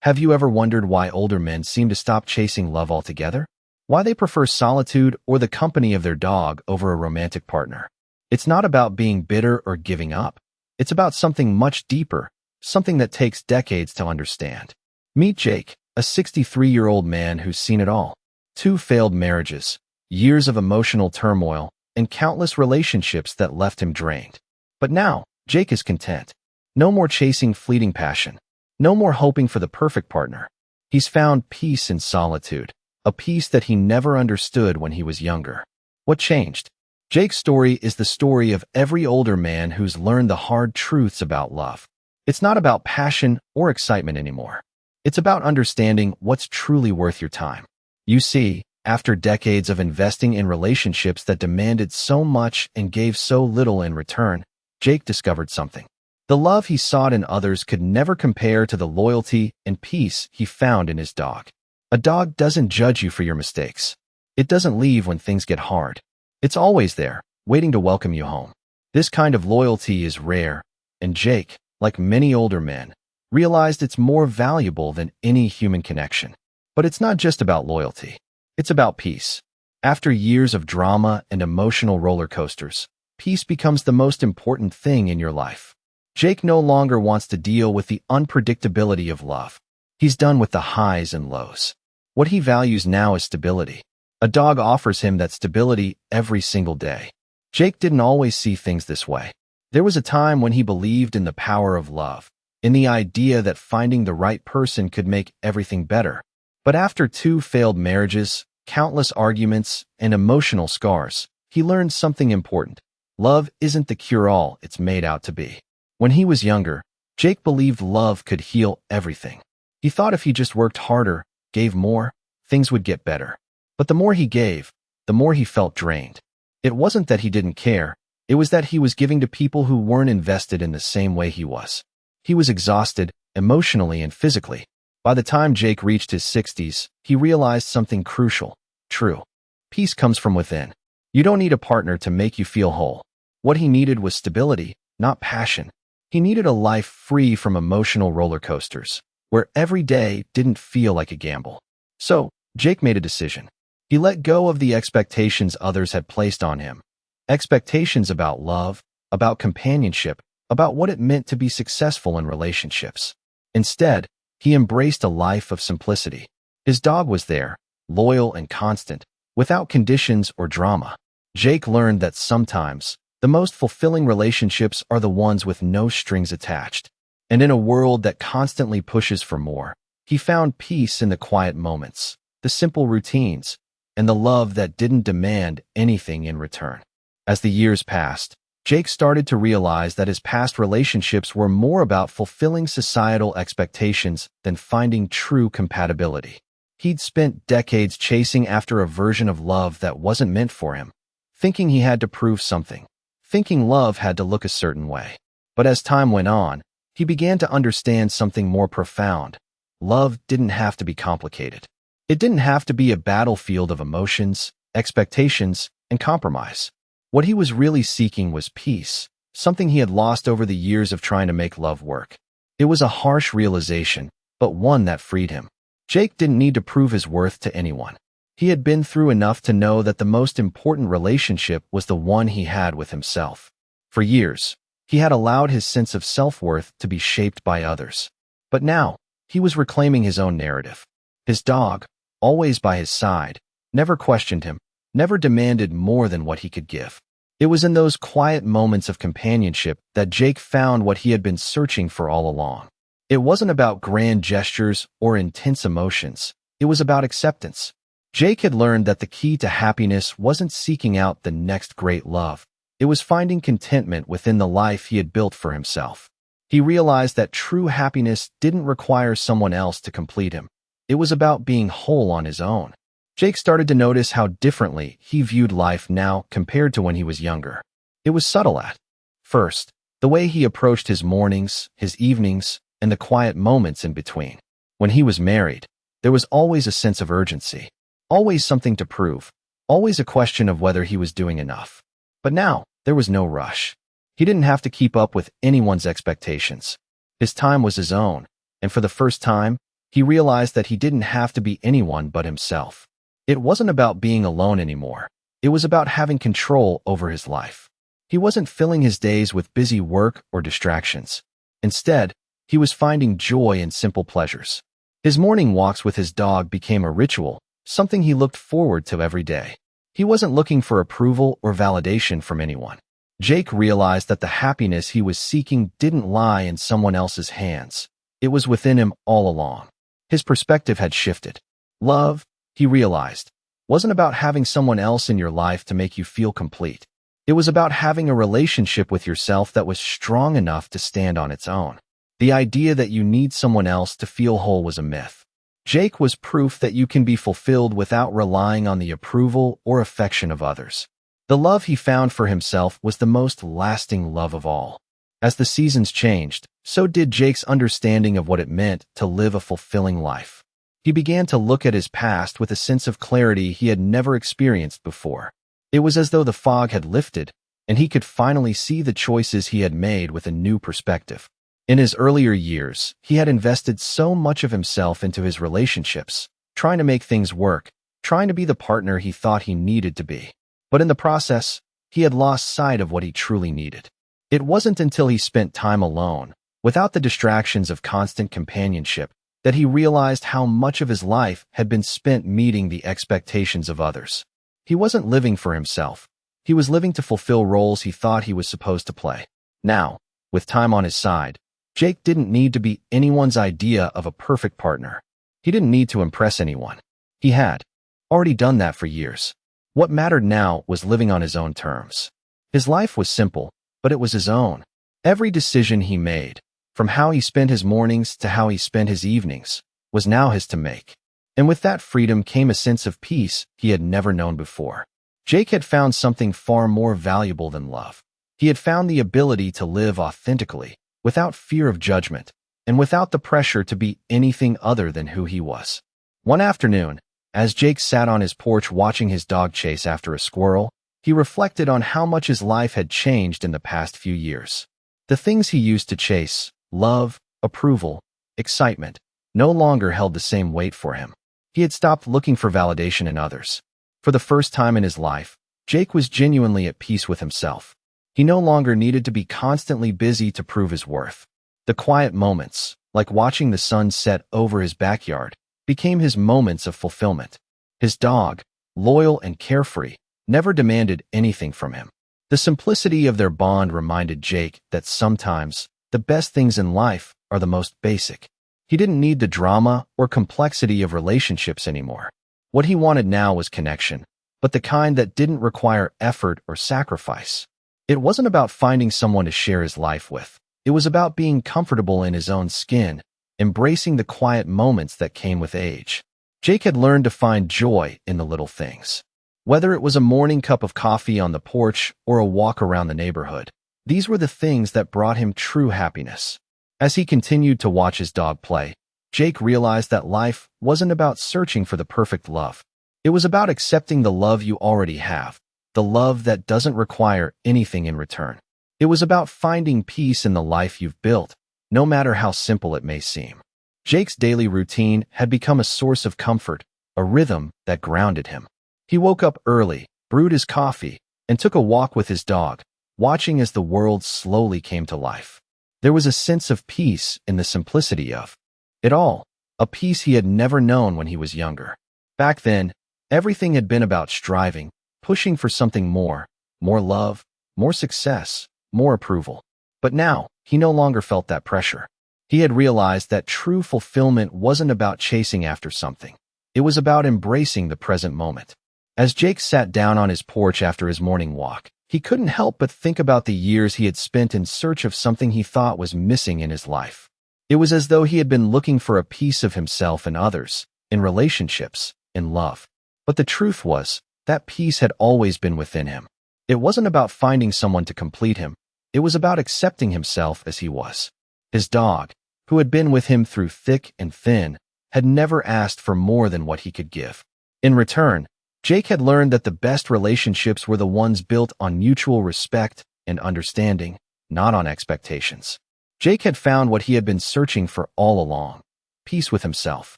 Have you ever wondered why older men seem to stop chasing love altogether? Why they prefer solitude or the company of their dog over a romantic partner? It's not about being bitter or giving up. It's about something much deeper, something that takes decades to understand. Meet Jake, a 63-year-old man who's seen it all. 2 failed marriages, years of emotional turmoil, and countless relationships that left him drained. But now, Jake is content. No more chasing fleeting passion. No more hoping for the perfect partner. He's found peace in solitude, a peace that he never understood when he was younger. What changed? Jake's story is the story of every older man who's learned the hard truths about love. It's not about passion or excitement anymore. It's about understanding what's truly worth your time. You see, after decades of investing in relationships that demanded so much and gave so little in return, Jake discovered something. The love he sought in others could never compare to the loyalty and peace he found in his dog. A dog doesn't judge you for your mistakes. It doesn't leave when things get hard. It's always there, waiting to welcome you home. This kind of loyalty is rare, and Jake, like many older men, realized it's more valuable than any human connection. But it's not just about loyalty. It's about peace. After years of drama and emotional roller coasters, peace becomes the most important thing in your life. Jake no longer wants to deal with the unpredictability of love. He's done with the highs and lows. What he values now is stability. A dog offers him that stability every single day. Jake didn't always see things this way. There was a time when he believed in the power of love, in the idea that finding the right person could make everything better. But after 2 failed marriages, countless arguments, and emotional scars, he learned something important. Love isn't the cure-all it's made out to be. When he was younger, Jake believed love could heal everything. He thought if he just worked harder, gave more, things would get better. But the more he gave, the more he felt drained. It wasn't that he didn't care, it was that he was giving to people who weren't invested in the same way he was. He was exhausted, emotionally and physically. By the time Jake reached his 60s, he realized something crucial. True. Peace comes from within. You don't need a partner to make you feel whole. What he needed was stability, not passion. He needed a life free from emotional roller coasters, where every day didn't feel like a gamble. So, Jake made a decision. He let go of the expectations others had placed on him. Expectations about love, about companionship, about what it meant to be successful in relationships. Instead, he embraced a life of simplicity. His dog was there, loyal and constant, without conditions or drama. Jake learned that sometimes, the most fulfilling relationships are the ones with no strings attached. And in a world that constantly pushes for more, he found peace in the quiet moments, the simple routines, and the love that didn't demand anything in return. As the years passed, Jake started to realize that his past relationships were more about fulfilling societal expectations than finding true compatibility. He'd spent decades chasing after a version of love that wasn't meant for him, thinking he had to prove something, thinking love had to look a certain way. But as time went on, he began to understand something more profound. Love didn't have to be complicated. It didn't have to be a battlefield of emotions, expectations, and compromise. What he was really seeking was peace, something he had lost over the years of trying to make love work. It was a harsh realization, but one that freed him. Jake didn't need to prove his worth to anyone. He had been through enough to know that the most important relationship was the one he had with himself. For years, he had allowed his sense of self-worth to be shaped by others. But now, he was reclaiming his own narrative. His dog, always by his side, never questioned him, never demanded more than what he could give. It was in those quiet moments of companionship that Jake found what he had been searching for all along. It wasn't about grand gestures or intense emotions. It was about acceptance. Jake had learned that the key to happiness wasn't seeking out the next great love. It was finding contentment within the life he had built for himself. He realized that true happiness didn't require someone else to complete him. It was about being whole on his own. Jake started to notice how differently he viewed life now compared to when he was younger. It was subtle at first, the way he approached his mornings, his evenings, and the quiet moments in between. When he was married, there was always a sense of urgency, always something to prove, always a question of whether he was doing enough. But now, there was no rush. He didn't have to keep up with anyone's expectations. His time was his own, and for the first time, He realized that he didn't have to be anyone but himself. It wasn't about being alone anymore. It was about having control over his life. He wasn't filling his days with busy work or distractions. Instead, he was finding joy in simple pleasures. His morning walks with his dog became a ritual, something he looked forward to every day. He wasn't looking for approval or validation from anyone. Jake realized that the happiness he was seeking didn't lie in someone else's hands. It was within him all along. His perspective had shifted. Love, he realized, wasn't about having someone else in your life to make you feel complete. It was about having a relationship with yourself that was strong enough to stand on its own. The idea that you need someone else to feel whole was a myth. Jake was proof that you can be fulfilled without relying on the approval or affection of others. The love he found for himself was the most lasting love of all. As the seasons changed, so did Jake's understanding of what it meant to live a fulfilling life. He began to look at his past with a sense of clarity he had never experienced before. It was as though the fog had lifted, and he could finally see the choices he had made with a new perspective. In his earlier years, he had invested so much of himself into his relationships, trying to make things work, trying to be the partner he thought he needed to be. But in the process, he had lost sight of what he truly needed. It wasn't until he spent time alone, without the distractions of constant companionship, that he realized how much of his life had been spent meeting the expectations of others. He wasn't living for himself. He was living to fulfill roles he thought he was supposed to play. Now, with time on his side, Jake didn't need to be anyone's idea of a perfect partner. He didn't need to impress anyone. He had already done that for years. What mattered now was living on his own terms. His life was simple, but it was his own. Every decision he made, from how he spent his mornings to how he spent his evenings, was now his to make. And with that freedom came a sense of peace he had never known before. Jake had found something far more valuable than love. He had found the ability to live authentically, without fear of judgment, and without the pressure to be anything other than who he was. One afternoon, as Jake sat on his porch watching his dog chase after a squirrel, he reflected on how much his life had changed in the past few years. The things he used to chase, love, approval, excitement, no longer held the same weight for him. He had stopped looking for validation in others. For the first time in his life, Jake was genuinely at peace with himself. He no longer needed to be constantly busy to prove his worth. The quiet moments, like watching the sun set over his backyard, became his moments of fulfillment. His dog, loyal and carefree, never demanded anything from him. The simplicity of their bond reminded Jake that sometimes the best things in life are the most basic. He didn't need the drama or complexity of relationships anymore. What he wanted now was connection, but the kind that didn't require effort or sacrifice. It wasn't about finding someone to share his life with. It was about being comfortable in his own skin, embracing the quiet moments that came with age. Jake had learned to find joy in the little things. Whether it was a morning cup of coffee on the porch or a walk around the neighborhood, these were the things that brought him true happiness. As he continued to watch his dog play, Jake realized that life wasn't about searching for the perfect love. It was about accepting the love you already have, the love that doesn't require anything in return. It was about finding peace in the life you've built, no matter how simple it may seem. Jake's daily routine had become a source of comfort, a rhythm that grounded him. He woke up early, brewed his coffee, and took a walk with his dog, watching as the world slowly came to life. There was a sense of peace in the simplicity of it all, a peace he had never known when he was younger. Back then, everything had been about striving, pushing for something more love, more success, more approval. But now, he no longer felt that pressure. He had realized that true fulfillment wasn't about chasing after something. It was about embracing the present moment. As Jake sat down on his porch after his morning walk, he couldn't help but think about the years he had spent in search of something he thought was missing in his life. It was as though he had been looking for a piece of himself in others, in relationships, in love. But the truth was, that piece had always been within him. It wasn't about finding someone to complete him. It was about accepting himself as he was. His dog, who had been with him through thick and thin, had never asked for more than what he could give. In return, Jake had learned that the best relationships were the ones built on mutual respect and understanding, not on expectations. Jake had found what he had been searching for all along. peace with himself.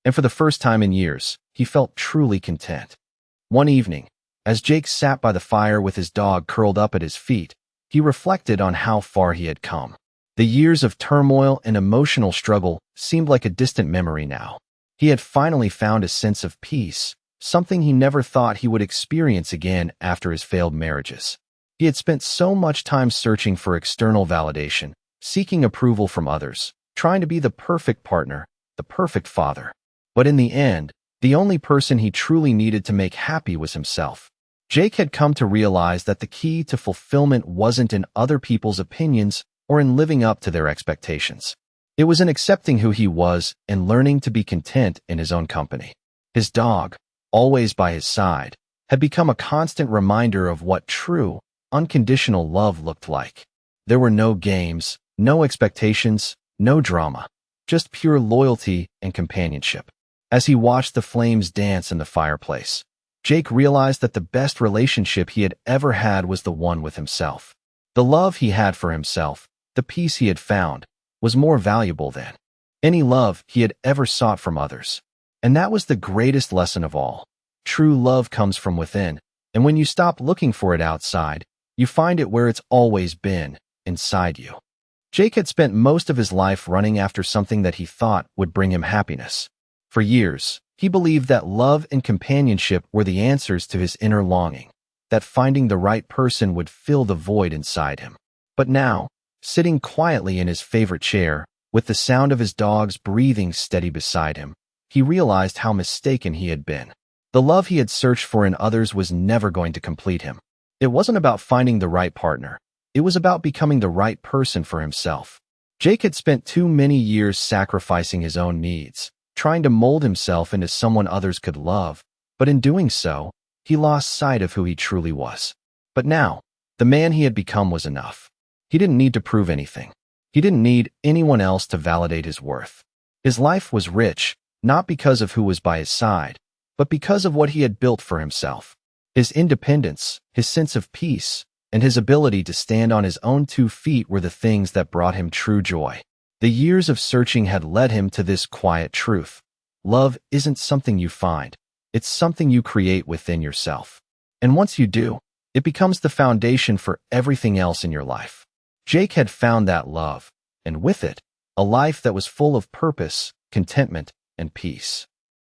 And for the first time in years, he felt truly content. One evening, as Jake sat by the fire with his dog curled up at his feet, he reflected on how far he had come. The years of turmoil and emotional struggle seemed like a distant memory now. He had finally found a sense of peace, something he never thought he would experience again after his failed marriages. He had spent so much time searching for external validation, seeking approval from others, trying to be the perfect partner, the perfect father. But in the end, the only person he truly needed to make happy was himself. Jake had come to realize that the key to fulfillment wasn't in other people's opinions or in living up to their expectations. It was in accepting who he was and learning to be content in his own company. His dog, always by his side, had become a constant reminder of what true, unconditional love looked like. There were no games, no expectations, no drama, just pure loyalty and companionship. As he watched the flames dance in the fireplace, Jake realized that the best relationship he had ever had was the one with himself. The love he had for himself, the peace he had found, was more valuable than any love he had ever sought from others. And that was the greatest lesson of all. True love comes from within, and when you stop looking for it outside, you find it where it's always been, inside you. Jake had spent most of his life running after something that he thought would bring him happiness. For years, he believed that love and companionship were the answers to his inner longing, that finding the right person would fill the void inside him. But now, sitting quietly in his favorite chair, with the sound of his dog's breathing steady beside him, he realized how mistaken he had been. The love he had searched for in others was never going to complete him. It wasn't about finding the right partner. It was about becoming the right person for himself. Jake had spent too many years sacrificing his own needs, trying to mold himself into someone others could love, but in doing so, he lost sight of who he truly was. But now, the man he had become was enough. He didn't need to prove anything. He didn't need anyone else to validate his worth. His life was rich, not because of who was by his side, but because of what he had built for himself. His independence, his sense of peace, and his ability to stand on his own 2 feet were the things that brought him true joy. The years of searching had led him to this quiet truth. Love isn't something you find. It's something you create within yourself. And once you do, it becomes the foundation for everything else in your life. Jake had found that love, and with it, a life that was full of purpose, contentment, and peace.